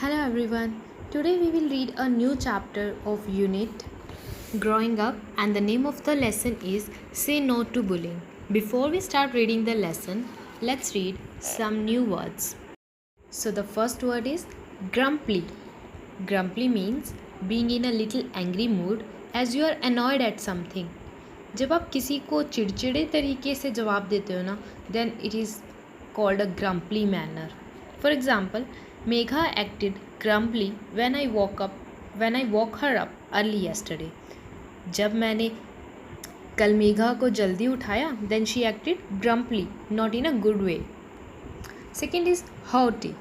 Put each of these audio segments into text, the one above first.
Hello everyone. Today we will read a new chapter of Unit Growing Up, and the name of the lesson is Say No to Bullying. Before we start reading the lesson, let's read some new words. So the first word is grumpy. Grumpy means being in a little angry mood as you are annoyed at something. जब आप किसी को चिड़चिड़े तरीके से जवाब देते हो ना, then it is called a grumpy manner. For example, Megha acted grumpy when I woke her up early yesterday. जब मैंने कल मेघा को जल्दी उठाया, then she acted grumpy, not in a good way. Second is haughty,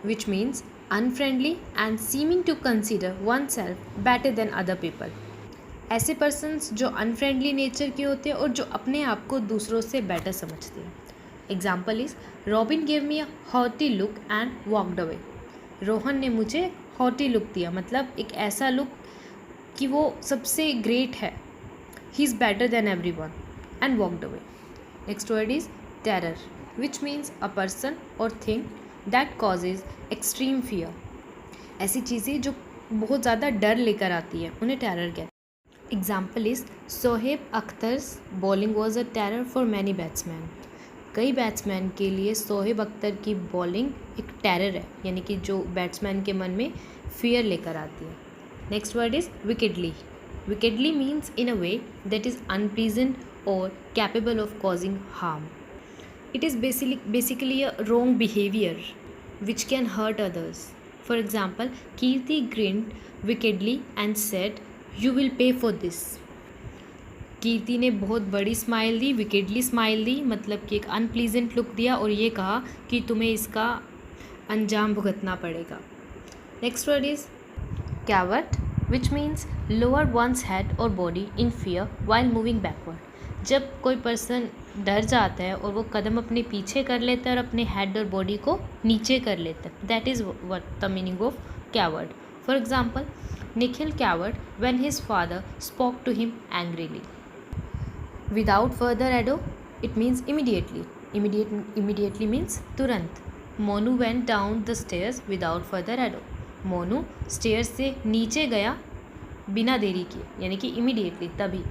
which means unfriendly and seeming to consider oneself better than other people. ऐसे persons जो unfriendly nature के होते हैं और जो अपने आप को दूसरों से बेटर समझते हैं. Example is Robin gave me a haughty look and walked away. Rohan ने मुझे हॉटी लुक दिया, मतलब एक ऐसा लुक कि वो सबसे ग्रेट है. He is better than everyone and walked away. Next word is terror, which means a person और thing that causes extreme fear. ऐसी चीज़ें जो बहुत ज़्यादा डर लेकर आती है उन्हें टेरर कहते हैं. Example is Shoaib Akhtar's bowling was a terror for many batsmen. कई बैट्समैन के लिए सोहेब अख्तर की बॉलिंग एक टेरर है, यानी कि जो बैट्समैन के मन में फियर लेकर आती है. Next word is wickedly. Wickedly means in a way that is unpleasant और capable of causing harm. It is basically a wrong behaviour which can hurt others. For example, Kirti grinned wickedly and said you will pay for this. Kirti ने बहुत बड़ी smile दी, विकेडली smile दी, मतलब कि एक unpleasant look दिया और ये कहा कि तुम्हें इसका अंजाम भुगतना पड़ेगा. Next word is cowered, which means lower one's head और body in fear while moving backward. जब कोई पर्सन डर जाता है और वो कदम अपने पीछे कर लेता है और अपने हेड और बॉडी को नीचे कर लेता है, that is what the meaning of cowered. For example, Nikhil cowered when his father spoke to him angrily. Without further ado, it means immediately. Immediately means तुरंत. Monu went down the stairs without further ado. Monu stair से नीचे गया बिना देरी किए, यानी कि immediately, तभी.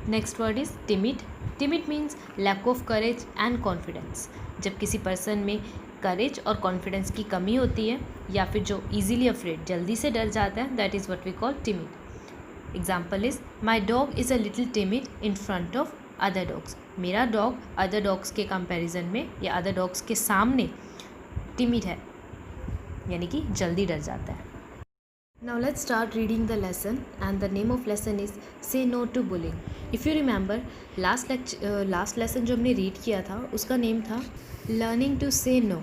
Next word is timid. Timid means lack of courage and confidence. जब किसी पर्सन में करेज और कॉन्फिडेंस की कमी होती है या फिर जो ईजीली अफ्रेड, जल्दी से डर जाता है, that is what we call timid. Example is my dog is a little timid in front of other dogs. मेरा डॉग अदर डॉग्स के कंपैरिजन में या अदर डॉग्स के सामने टिमिड है, यानी कि जल्दी डर जाता है. Now let's start reading the lesson, and the name of lesson is Say No to Bullying. If you remember, last lesson जो हमने read किया था उसका name था Learning to Say No,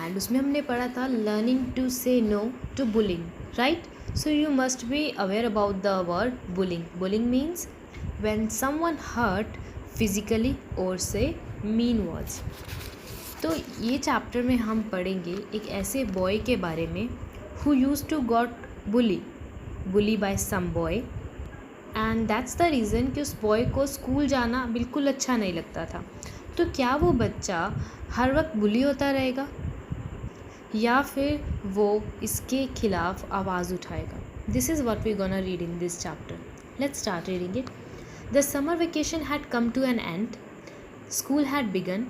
and उसमें हमने पढ़ा था Learning to Say No to Bullying, right? So you must be aware about the word bullying. Bullying means when someone hurt physically or say mean words. तो ये chapter में हम पढ़ेंगे एक ऐसे बॉय के बारे में who used to got bully by some boy, and that's the reason कि उस बॉय को स्कूल जाना बिल्कुल अच्छा नहीं लगता था. तो क्या वो बच्चा हर वक्त बुली होता रहेगा या फिर वो इसके खिलाफ आवाज़ उठाएगा? This is what we gonna read in this chapter. Let's start reading it. The summer vacation had come to an end. School had begun.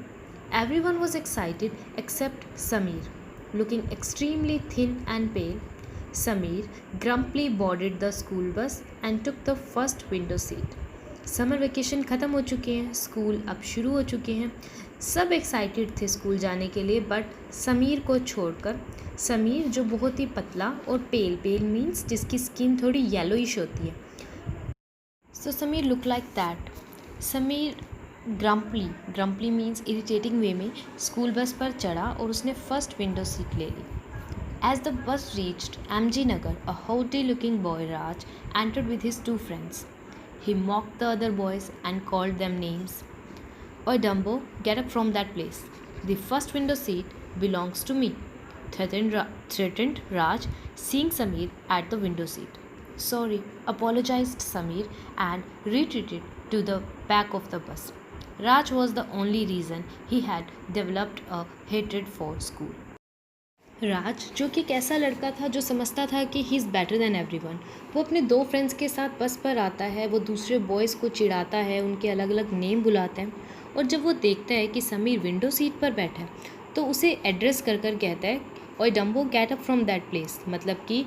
Everyone was excited except Sameer, looking extremely thin and pale. Sameer grumpily boarded the school bus and took the first window seat. Summer vacation ख़त्म हो चुके हैं, school अब शुरू हो चुके हैं. सब एक्साइटेड थे स्कूल जाने के लिए, बट समीर को छोड़कर. समीर जो बहुत ही पतला और पेल मीन्स जिसकी स्किन थोड़ी येलोइश होती है. So Sameer look like that. Sameer grumpily means irritating way में स्कूल बस पर चढ़ा और उसने फर्स्ट विंडो सीट ले ली. As the bus reached MG Nagar, a haughty-looking boy Raj entered with his two friends. He mocked the other boys and called them names. "Oi Dumbo, get up from that place. The first window seat belongs to me," threatened Raj, seeing Sameer at the window seat. "Sorry," apologized Sameer and retreated to the back of the bus. Raj was the only reason he had developed a hatred for school. राज, जो कि एक ऐसा लड़का था जो समझता था कि ही इज़ बेटर देन एवरीवन, वो अपने दो फ्रेंड्स के साथ बस पर आता है। वो दूसरे बॉयज़ को चिढ़ाता है, उनके अलग अलग नेम बुलाते हैं। और जब वो देखता है कि समीर विंडो सीट पर बैठा है तो उसे एड्रेस कर कर कहता है, ओए Dumbo get up from that place. मतलब कि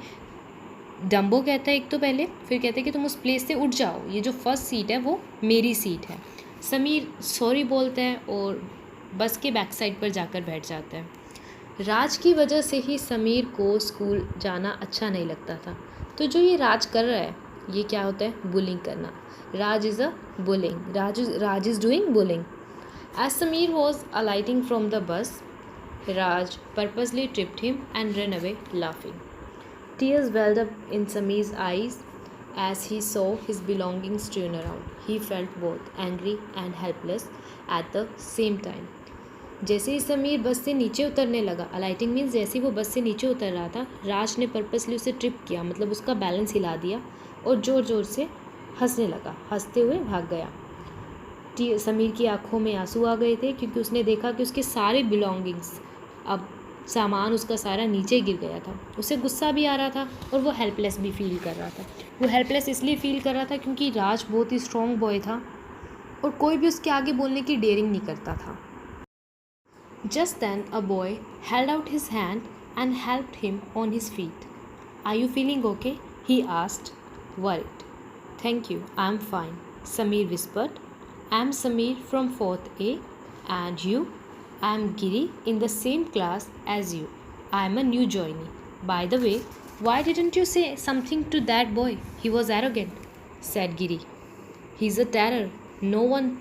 डम्बो कहता है एक तो पहले, फिर कहता है कि तुम उस प्लेस से उठ जाओ, ये जो फर्स्ट सीट है वो मेरी सीट है। समीर सॉरी बोलता है और बस के बैक साइड पर जाकर बैठ जाता है। राज की वजह से ही समीर को स्कूल जाना अच्छा नहीं लगता था। तो जो ये राज कर रहा है, ये क्या होता है? बुलिंग करना। Raj is a bullying. Raj is doing bullying. As Sameer was alighting from the bus, Raj purposely tripped him and ran away laughing. Tears welled up in Samir's eyes as he saw his belongings strewn around. He felt both angry and helpless at the same time. जैसे ही समीर बस से नीचे उतरने लगा, alighting means जैसे ही वो बस से नीचे उतर रहा था, राज ने पर्पसली उसे ट्रिप किया, मतलब उसका बैलेंस हिला दिया और ज़ोर ज़ोर से हंसने लगा, हंसते हुए भाग गया। समीर की आंखों में आंसू आ गए थे क्योंकि उसने देखा कि उसके सारे बिलोंगिंग्स, अब सामान उसका सारा नीचे गिर गया था। उसे गुस्सा भी आ रहा था और वो हेल्पलेस भी फील कर रहा था। वो हेल्पलेस इसलिए फील कर रहा था क्योंकि राज बहुत ही स्ट्रॉन्ग बॉय था और कोई भी उसके आगे बोलने की डेयरिंग नहीं करता था। Just then a boy held out his hand and helped him on his feet. Are you feeling okay? He asked, worried. Thank you, I'm fine, Sameer whispered. I'm Sameer from 4th A, and you? I'm Giri in the same class as you. I'm a new joinee. By the way, why didn't you say something to that boy? He was arrogant, said Giri. He's a terror. No one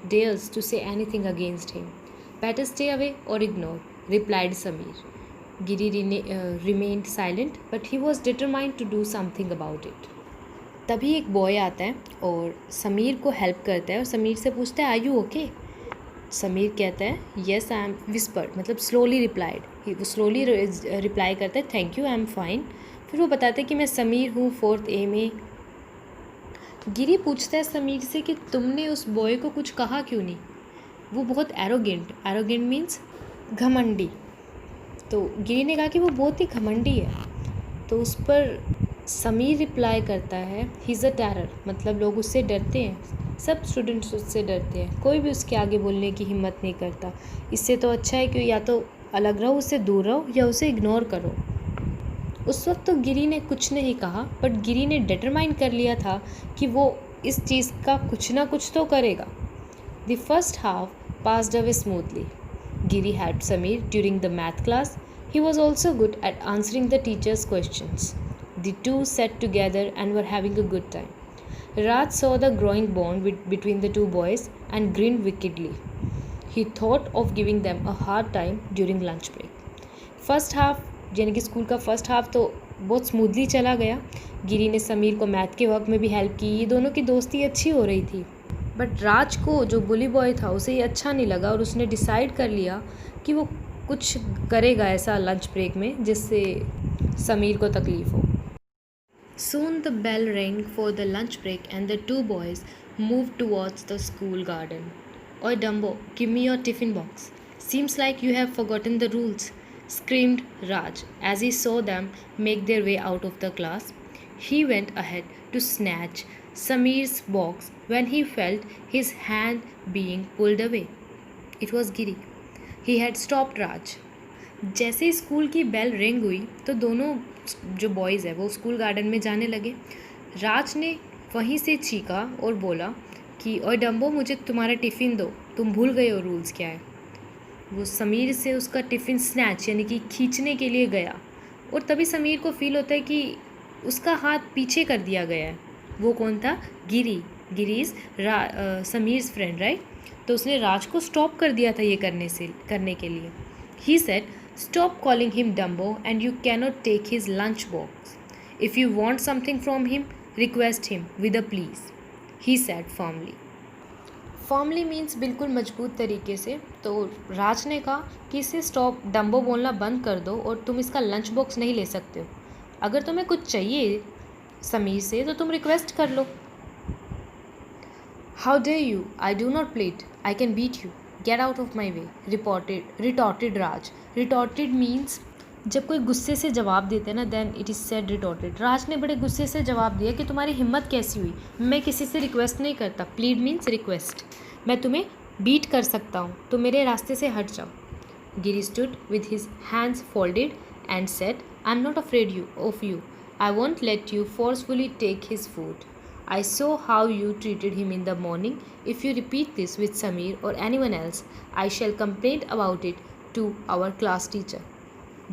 dares to say anything against him. Better stay away or ignore, replied Sameer. Giri remained silent, but he was determined to do something about it. तभी एक boy आता है और समीर को help करता है और समीर से पूछता है, आर यू ओके? समीर कहता है, येस आई एम, विस्पर्ड, मतलब स्लोली रिप्लाइड। वो स्लोली रिप्लाई करता है, thank you, I am fine. फिर वो बताता है कि मैं समीर हूँ, 4th A में। गिरी पूछता है समीर से कि तुमने उस बॉय को कुछ कहा क्यों नहीं? वो बहुत एरोगेंट मीन्स घमंडी। तो गिरी ने कहा कि वो बहुत ही घमंडी है। तो उस पर समीर रिप्लाई करता है, ही इज़ अ टेरर, मतलब लोग उससे डरते हैं, सब स्टूडेंट्स उससे डरते हैं, कोई भी उसके आगे बोलने की हिम्मत नहीं करता। इससे तो अच्छा है कि या तो अलग रहो, उससे दूर रहो, या उसे इग्नोर करो। उस वक्त तो गिरी ने कुछ नहीं कहा, बट गिरी ने डिटरमाइन कर लिया था कि वो इस चीज़ का कुछ ना कुछ तो करेगा। The first half passed away smoothly. Giri helped Sameer during the math class. He was also good at answering the teacher's questions. The two sat together and were having a good time. Raj saw the growing bond between the two boys and grinned wickedly. He thought of giving them a hard time during lunch break. First half यानी कि school का first half तो बहुत smoothly चला गया। गिरी ने समीर को math के वक्त में भी हेल्प की, ये दोनों की दोस्ती अच्छी हो रही थी। बट राज को, जो बुली बॉय था, उसे ये अच्छा नहीं लगा और उसने डिसाइड कर लिया कि वो कुछ करेगा ऐसा लंच ब्रेक में जिससे समीर को तकलीफ़ हो। Soon the bell rang for the lunch break and the two boys moved towards the school garden. Oi Dumbo, give me your tiffin box. Seems like you have forgotten the rules, screamed Raj as he saw them make their way out of the class. He went ahead to snatch Sameer's box when he felt his hand being pulled away. It was Giri. He had stopped Raj. जैसे school की bell ring हुई तो दोनों जो boys है वो school garden में जाने लगे। राज ने वहीं से चीखा और बोला कि ओए डम्बो, मुझे तुम्हारा टिफ़िन दो, तुम भूल गए हो रूल्स क्या है। वो समीर से उसका टिफ़िन स्नैच यानी कि खींचने के लिए गया और तभी समीर को फील होता है कि उसका हाथ पीछे कर दिया गया है। वो कौन था? गिरी। गिरी इज़ समीर्स फ्रेंड, राइट? तो उसने राज को स्टॉप कर दिया था ये करने के लिए। He said, stop calling him Dumbo and you cannot take his lunch box. If you want something from him, request him with a please, he said firmly. Firmly means बिल्कुल मजबूत तरीके से। तो राज ने कहा कि इसे स्टॉप डम्बो बोलना बंद कर दो और तुम इसका लंच बॉक्स नहीं ले सकते हो। अगर तुम्हें कुछ चाहिए समीर से तो तुम रिक्वेस्ट कर लो। How dare you? I do not plead. I can beat you. Get out of my way, retorted Raj. Retorted means जब कोई गुस्से से जवाब देते हैं ना, then it is said retorted. Raj ने बड़े गुस्से से जवाब दिया कि तुम्हारी हिम्मत कैसी हुई, मैं किसी से रिक्वेस्ट नहीं करता। Plead means request. मैं तुम्हें बीट कर सकता हूँ, तो मेरे रास्ते से हट जाओ। Giri stood with his hands folded and said, I am not afraid of you, I won't let you forcefully take his food. I saw how you treated him in the morning. If you repeat this with Samir or anyone else, I shall complain about it to our class teacher.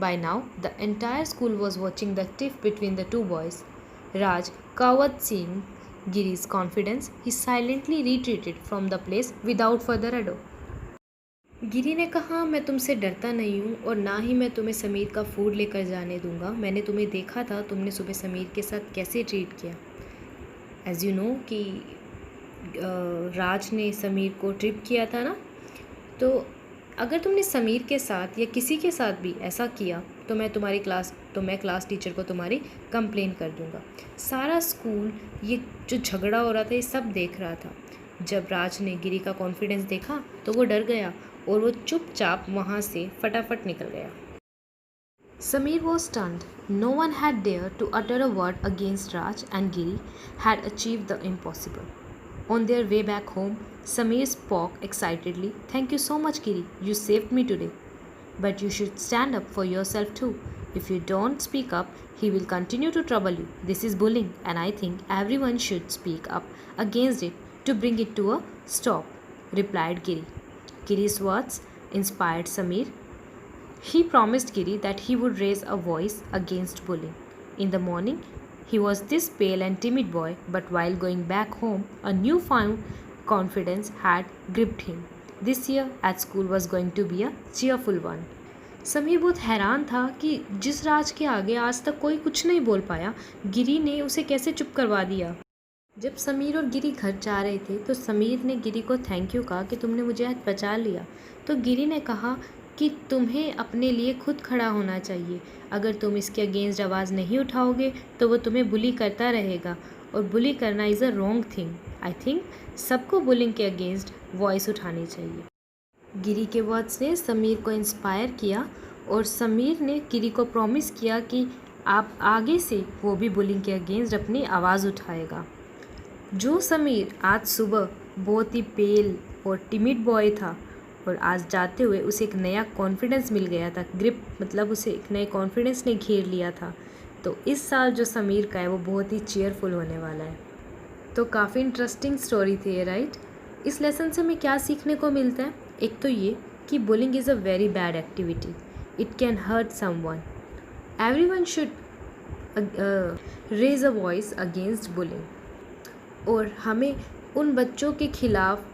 By now, the entire school was watching the tiff between the two boys. Raj cowered seeing Giri's confidence. He silently retreated from the place without further ado. गिरी ने कहा, मैं तुमसे डरता नहीं हूँ और ना ही मैं तुम्हें समीर का फूड लेकर जाने दूंगा। मैंने तुम्हें देखा था, तुमने सुबह समीर के साथ कैसे ट्रीट किया। एज़ यू नो कि राज ने समीर को ट्रिप किया था ना, तो अगर तुमने समीर के साथ या किसी के साथ भी ऐसा किया तो मैं क्लास टीचर को तुम्हारी कंप्लेन कर दूंगा। सारा स्कूल ये जो झगड़ा हो रहा था ये सब देख रहा था। जब राज ने गिरी का कॉन्फिडेंस देखा तो वो डर गया और वो चुपचाप वहाँ से फटाफट निकल गया। Samir was stunned. No one had dared to utter a word against Raj, and Giri had achieved the impossible. On their way back home, Samir spoke excitedly. Thank you so much, Giri. You saved me today. But you should stand up for yourself too. If you don't speak up, he will continue to trouble you. This is bullying, and I think everyone should speak up against it to bring it to a stop, replied Giri. Giri's words inspired Samir. He promised Giri that he would raise a voice against bullying. In the morning, he was this pale and timid boy, but while going back home, a newfound confidence had gripped him. This year at school was going to be a cheerful one. Sameer बहुत हैरान था कि जिस राज के आगे आज तक कोई कुछ नहीं बोल पाया, गिरी ने उसे कैसे चुप करवा दिया। जब समीर और गिरी घर जा रहे थे तो समीर ने गिरी को थैंक यू कहा कि तुमने मुझे आज बचा लिया। तो गिरी ने कहा कि तुम्हें अपने लिए खुद खड़ा होना चाहिए। अगर तुम इसके अगेंस्ट आवाज़ नहीं उठाओगे तो वो तुम्हें बुली करता रहेगा, और बुली करना is a wrong thing. I think सबको बुलिंग के अगेंस्ट वॉइस उठानी चाहिए। गिरी के वर्ड्स ने समीर को इंस्पायर किया और समीर ने गिरी को प्रॉमिस किया कि आप आगे से वो भी बुलिंग के अगेंस्ट अपनी आवाज़ उठाएगा। जो समीर आज सुबह बहुत ही पेल और टिमिड बॉय था और आज जाते हुए उसे एक नया कॉन्फिडेंस मिल गया था, ग्रिप मतलब उसे एक नए कॉन्फिडेंस ने घेर लिया था, तो इस साल जो समीर का है वो बहुत ही चीयरफुल होने वाला है। तो काफ़ी इंटरेस्टिंग स्टोरी थी ये, राइट। इस लेसन से हमें क्या सीखने को मिलता है? एक तो ये कि bullying is a very bad activity, it can hurt someone. Everyone should raise a voice against bullying, और हमें उन बच्चों के खिलाफ़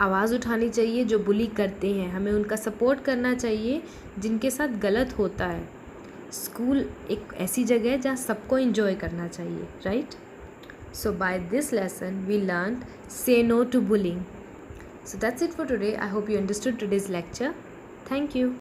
आवाज़ उठानी चाहिए जो बुली करते हैं। हमें उनका सपोर्ट करना चाहिए जिनके साथ गलत होता है। स्कूल एक ऐसी जगह है जहाँ सबको एंजॉय करना चाहिए, right. So by this lesson we learn say no to bullying. So that's it for today. I hope you understood today's lecture. Thank you.